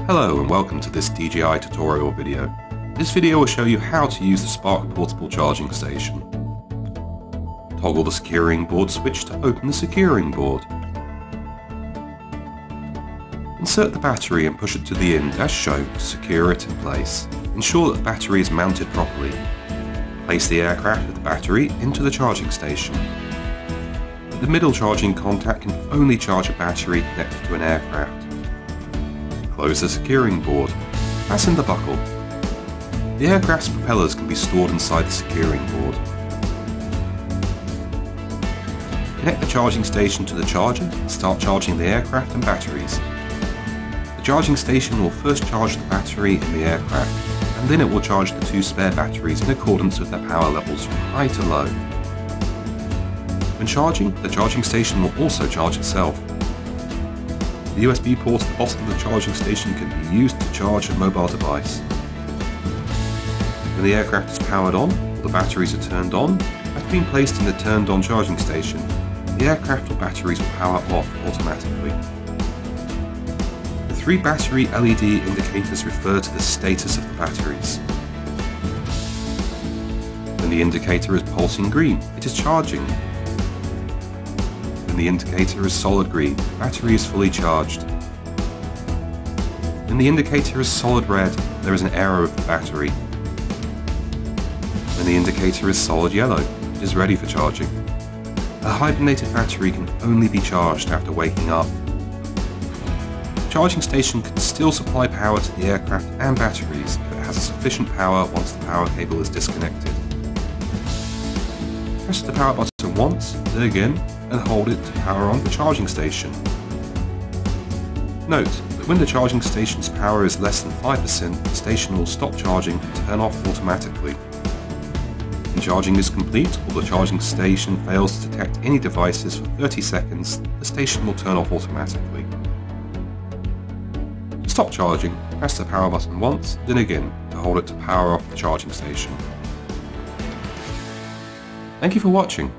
Hello and welcome to this DJI tutorial video. This video will show you how to use the Spark portable charging station. Toggle the securing board switch to open the securing board. Insert the battery and push it to the end as shown to secure it in place. Ensure that the battery is mounted properly. Place the aircraft with the battery into the charging station. The middle charging contact can only charge a battery connected to an aircraft. Close the securing board. Fasten the buckle. The aircraft's propellers can be stored inside the securing board. Connect the charging station to the charger and start charging the aircraft and batteries. The charging station will first charge the battery in the aircraft, and then it will charge the two spare batteries in accordance with their power levels from high to low. When charging, the charging station will also charge itself. The USB port at the bottom of the charging station can be used to charge a mobile device. When the aircraft is powered on, or the batteries are turned on, after being placed in the turned on charging station, the aircraft or batteries will power off automatically. The three battery LED indicators refer to the status of the batteries. When the indicator is pulsing green, it is charging. When the indicator is solid green, the battery is fully charged. When the indicator is solid red, there is an error of the battery. When the indicator is solid yellow, it is ready for charging. A hibernated battery can only be charged after waking up. The charging station can still supply power to the aircraft and batteries if it has sufficient power once the power cable is disconnected. Press the power button once, then again, and hold it to power on the charging station. Note that when the charging station's power is less than 5%, the station will stop charging and turn off automatically. When charging is complete or the charging station fails to detect any devices for 30 seconds, the station will turn off automatically. To stop charging, press the power button once, then again, to hold it to power off the charging station. Thank you for watching.